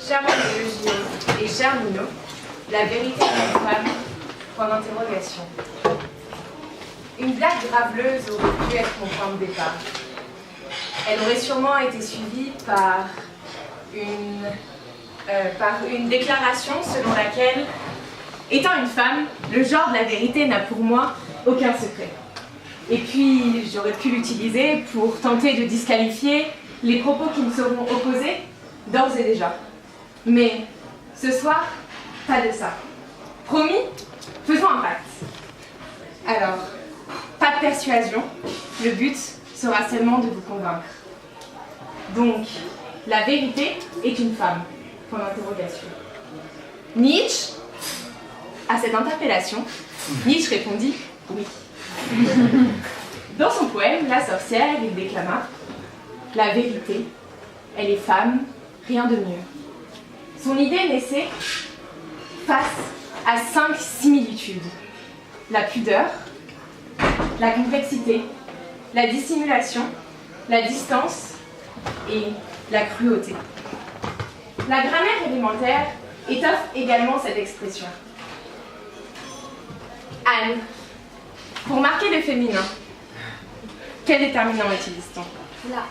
Chère Marie-Eugénie et cher Nino, la vérité d'une femme, point d'interrogation. Une blague graveleuse aurait pu être mon point de départ. Elle aurait sûrement été suivie par une déclaration selon laquelle, étant une femme, le genre de la vérité n'a pour moi aucun secret. Et puis, j'aurais pu l'utiliser pour tenter de disqualifier les propos qui me seront opposés d'ores et déjà. Mais ce soir, pas de ça. Promis, faisons un pacte. Alors, pas de persuasion, le but sera seulement de vous convaincre. Donc, la vérité est une femme, point d'interrogation. Nietzsche, à cette interpellation, Nietzsche répondit oui. Dans son poème, La sorcière, il déclama « La vérité, elle est femme, rien de mieux ». Son idée naissait face à 5 similitudes. La pudeur, la complexité, la dissimulation, la distance et la cruauté. La grammaire élémentaire étoffe également cette expression. Anne, pour marquer le féminin, quel déterminant utilise-t-on? Là.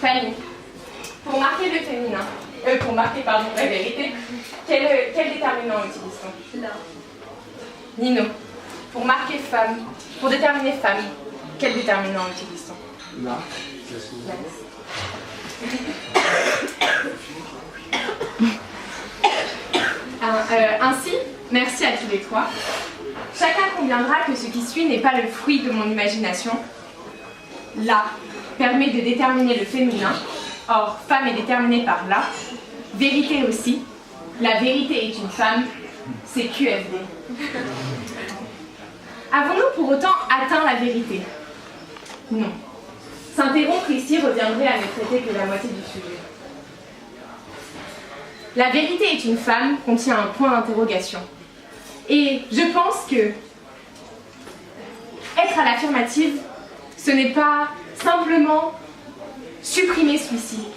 Fanny, pour marquer le féminin, la vérité, quel déterminant utilise-t-on? Là. Nino, pour marquer femme, pour déterminer femme, quel déterminant utilise-t-on? Là. Ainsi, merci à tous les trois. Chacun conviendra que ce qui suit n'est pas le fruit de mon imagination. Là permet de déterminer le féminin. Or, femme est déterminée par là. Vérité aussi. La vérité est une femme. C'est QFD. Avons-nous pour autant atteint la vérité? Non. S'interrompre ici reviendrait à ne traiter que la moitié du sujet. La vérité est une femme contient un point d'interrogation. Et je pense que être à l'affirmative, ce n'est pas simplement supprimer celui-ci.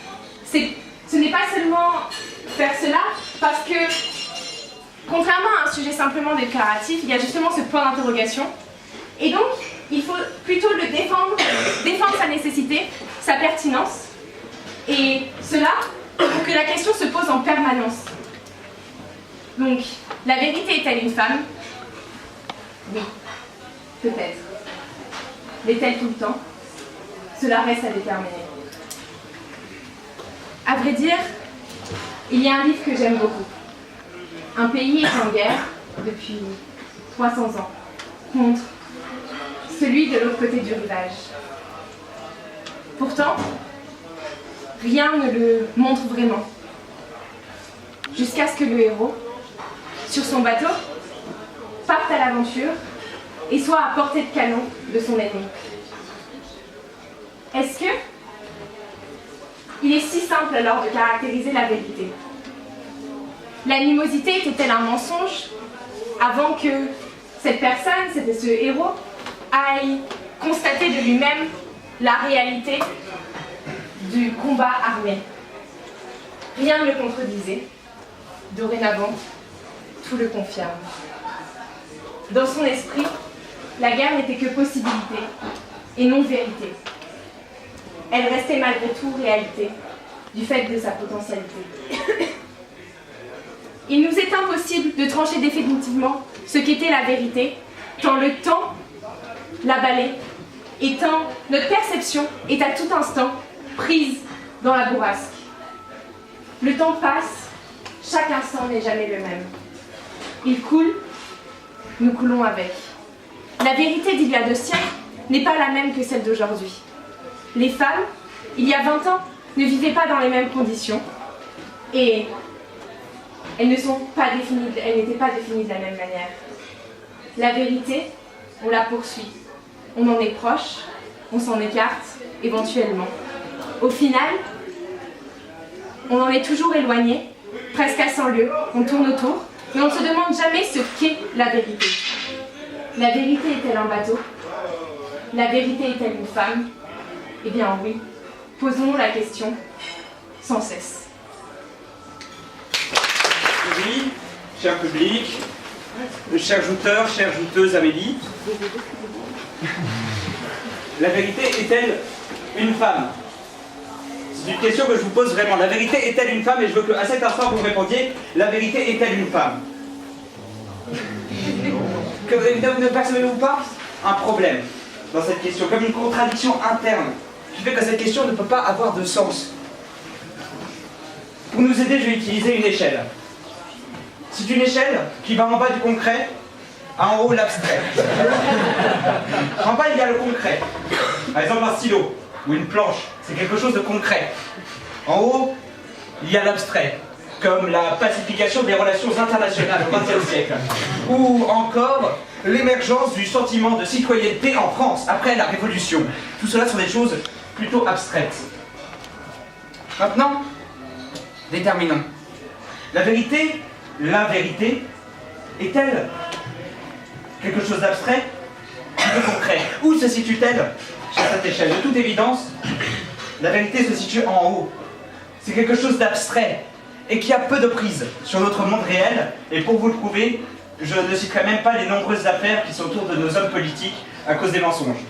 Ce n'est pas seulement faire cela, parce que, contrairement à un sujet simplement déclaratif, il y a justement ce point d'interrogation. Et donc, il faut plutôt le défendre sa nécessité, sa pertinence. Et cela, pour que la question se pose en permanence. Donc, la vérité est-elle une femme? Oui, peut-être. L'est-elle tout le temps? Cela reste à déterminer. À vrai dire, il y a un livre que j'aime beaucoup. Un pays est en guerre depuis 300 ans contre celui de l'autre côté du rivage. Pourtant, rien ne le montre vraiment. Jusqu'à ce que le héros, sur son bateau, parte à l'aventure et soit à portée de canon de son ennemi. Est-ce que il est si simple alors de caractériser la vérité? L'animosité était-elle un mensonge avant que cette personne, ce héros, aille constater de lui-même la réalité du combat armé? Rien ne le contredisait. Dorénavant, tout le confirme. Dans son esprit, la guerre n'était que possibilité et non vérité. Elle restait malgré tout réalité, du fait de sa potentialité. Il nous est impossible de trancher définitivement ce qu'était la vérité, tant le temps l'a balai, et tant notre perception est à tout instant prise dans la bourrasque. Le temps passe, chaque instant n'est jamais le même. Il coule, nous coulons avec. La vérité d'il y a 2 siècles n'est pas la même que celle d'aujourd'hui. Les femmes, il y a 20 ans, ne vivaient pas dans les mêmes conditions et elles n'étaient pas définies de la même manière. La vérité, on la poursuit. On en est proche, on s'en écarte, éventuellement. Au final, on en est toujours éloigné, presque à 100 lieues, on tourne autour, mais on ne se demande jamais ce qu'est la vérité. La vérité est-elle un bateau? La vérité est-elle une femme? Eh bien oui, posons la question sans cesse. Oui, cher public, cher jouteur, chère jouteuse Amélie. La vérité est-elle une femme? C'est une question que je vous pose vraiment. La vérité est-elle une femme? Et je veux qu'à cet instant vous me répondiez, la vérité est-elle une femme? Que ne percevez-vous pas un problème dans cette question, comme une contradiction interne, qui fait que cette question ne peut pas avoir de sens? Pour nous aider, je vais utiliser une échelle. C'est une échelle qui va en bas du concret, en haut l'abstrait. En bas, il y a le concret. Par exemple, un stylo ou une planche, c'est quelque chose de concret. En haut, il y a l'abstrait, comme la pacification des relations internationales au XXe siècle. Ou encore l'émergence du sentiment de citoyenneté en France après la Révolution. Tout cela sont des choses plutôt abstraites. Maintenant, déterminons. La vérité est-elle quelque chose d'abstrait ou de concret? Où se situe-t-elle sur cette échelle? De toute évidence, la vérité se situe en haut. C'est quelque chose d'abstrait et qui a peu de prise sur notre monde réel. Et pour vous le prouver, je ne citerai même pas les nombreuses affaires qui sont autour de nos hommes politiques à cause des mensonges.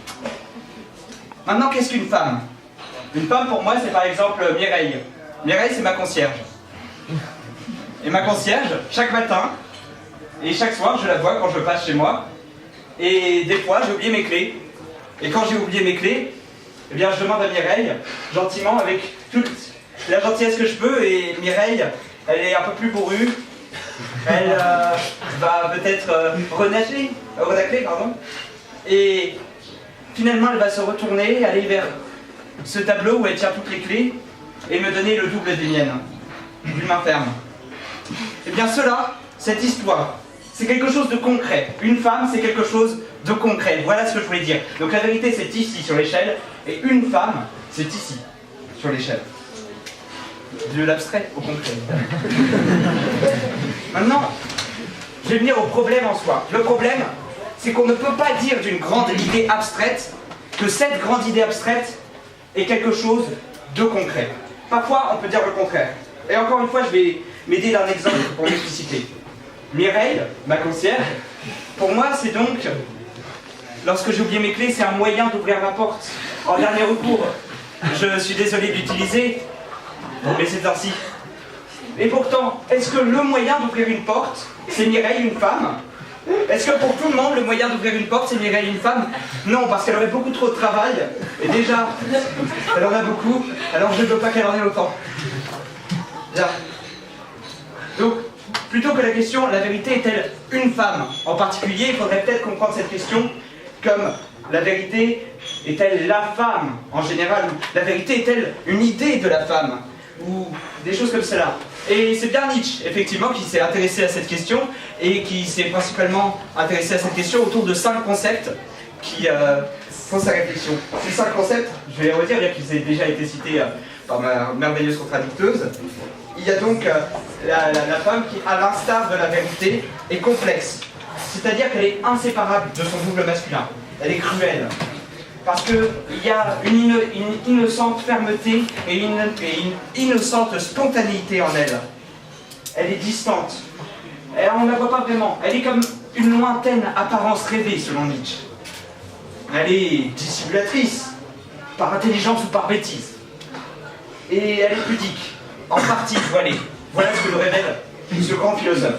Maintenant, qu'est-ce qu'une femme? Une femme, pour moi, c'est par exemple Mireille. Mireille, c'est ma concierge. Et ma concierge, chaque matin et chaque soir, je la vois quand je passe chez moi. Et des fois, j'ai oublié mes clés. Et quand j'ai oublié mes clés, eh bien, je demande à Mireille, gentiment, avec toute la gentillesse que je peux. Et Mireille, elle est un peu plus bourrue. Elle va peut-être renacler, pardon. Et finalement, elle va se retourner, aller vers ce tableau où elle tient toutes les clés et me donner le double des miennes, d'une main ferme. Et bien cela, cette histoire, c'est quelque chose de concret. Une femme, c'est quelque chose de concret. Voilà ce que je voulais dire. Donc la vérité, c'est ici, sur l'échelle, et une femme, c'est ici, sur l'échelle. De l'abstrait au concret. Maintenant, je vais venir au problème en soi. Le problème, c'est qu'on ne peut pas dire d'une grande idée abstraite que cette grande idée abstraite est quelque chose de concret. Parfois, on peut dire le contraire. Et encore une fois, je vais m'aider d'un exemple pour l'expliciter. Mireille, ma concierge, pour moi, c'est donc, lorsque j'ai oublié mes clés, c'est un moyen d'ouvrir ma porte. En dernier recours, je suis désolé d'utiliser, mais c'est ainsi. Et pourtant, est-ce que le moyen d'ouvrir une porte, c'est Mireille, une femme? Est-ce que pour tout le monde, le moyen d'ouvrir une porte, c'est Mireille, une femme? Non, parce qu'elle aurait beaucoup trop de travail, et déjà, elle en a beaucoup, alors je ne veux pas qu'elle en ait autant. Bien. Donc, plutôt que la question, la vérité est-elle une femme en particulier, il faudrait peut-être comprendre cette question comme la vérité est-elle la femme en général, ou la vérité est-elle une idée de la femme, ou des choses comme cela. Et c'est bien Nietzsche, effectivement, qui s'est intéressé à cette question et qui s'est principalement intéressé à cette question autour de 5 concepts qui font sa réflexion. Ces 5 concepts, je vais les redire, bien qu'ils aient déjà été cités par ma merveilleuse contradicteuse. Il y a donc la femme qui, à l'instar de la vérité, est complexe. C'est-à-dire qu'elle est inséparable de son double masculin. Elle est cruelle. Parce qu'il y a une innocente fermeté et une innocente spontanéité en elle. Elle est distante. Et on ne la voit pas vraiment. Elle est comme une lointaine apparence rêvée, selon Nietzsche. Elle est dissimulatrice, par intelligence ou par bêtise. Et elle est pudique, en partie voilée. Voilà ce que nous révèle ce grand philosophe.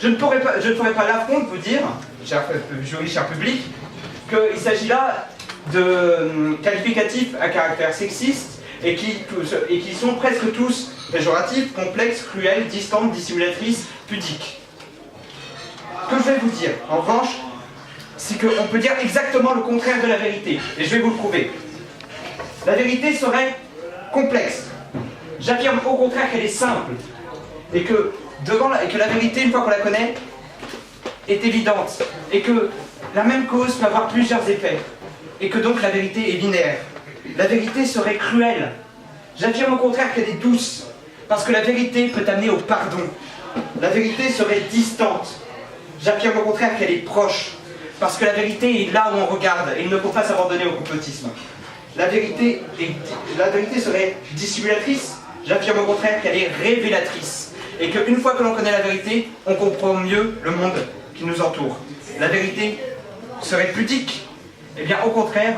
Je ne ferai pas l'affront de vous dire, cher public, qu'il s'agit là de qualificatifs à caractère sexiste et qui sont presque tous péjoratifs, complexes, cruels, distantes, dissimulatrices, pudiques. Ce que je vais vous dire, en revanche, c'est qu'on peut dire exactement le contraire de la vérité, et je vais vous le prouver. La vérité serait complexe. J'affirme au contraire qu'elle est simple, et que la vérité, une fois qu'on la connaît, est évidente, et que la même cause peut avoir plusieurs effets, et que donc la vérité est linéaire. La vérité serait cruelle. J'affirme au contraire qu'elle est douce, parce que la vérité peut amener au pardon. La vérité serait distante. J'affirme au contraire qu'elle est proche, parce que la vérité est là où on regarde, et il ne faut pas s'abandonner au complotisme. La vérité serait dissimulatrice, J'affirme au contraire qu'elle est révélatrice. Et qu'une fois que l'on connaît la vérité, on comprend mieux le monde qui nous entoure. La vérité serait pudique. Eh bien, au contraire,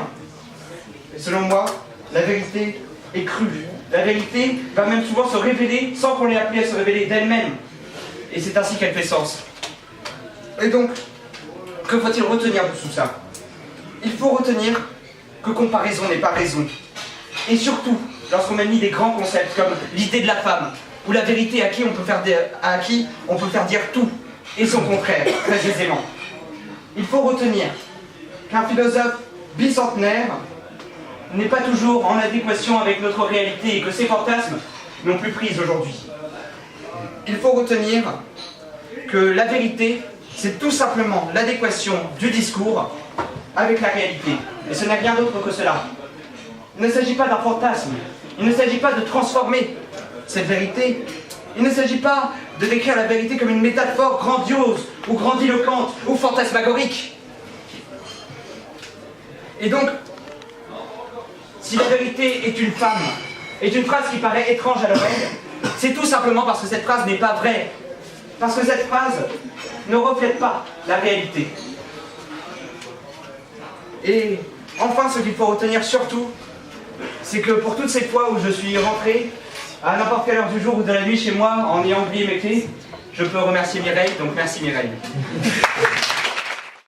selon moi, la vérité est crue. La vérité va même souvent se révéler sans qu'on l'ait appelée à se révéler d'elle-même. Et c'est ainsi qu'elle fait sens. Et donc, que faut-il retenir de tout ça? Il faut retenir que comparaison n'est pas raison. Et surtout, lorsqu'on m'a mis des grands concepts comme l'idée de la femme, ou la vérité à qui on peut faire dire tout, et son contraire, très aisément. Il faut retenir qu'un philosophe bicentenaire n'est pas toujours en adéquation avec notre réalité et que ses fantasmes n'ont plus prise aujourd'hui. Il faut retenir que la vérité, c'est tout simplement l'adéquation du discours avec la réalité. Et ce n'est rien d'autre que cela. Il ne s'agit pas d'un fantasme, il ne s'agit pas de transformer cette vérité, il ne s'agit pas de décrire la vérité comme une métaphore grandiose, ou grandiloquente, ou fantasmagorique. Et donc, si la vérité est une femme, est une phrase qui paraît étrange à l'oreille, c'est tout simplement parce que cette phrase n'est pas vraie. Parce que cette phrase ne reflète pas la réalité. Et enfin, ce qu'il faut retenir surtout, c'est que pour toutes ces fois où je suis rentré, à n'importe quelle heure du jour ou de la nuit chez moi, en ayant oublié mes clés, je peux remercier Mireille, donc merci Mireille.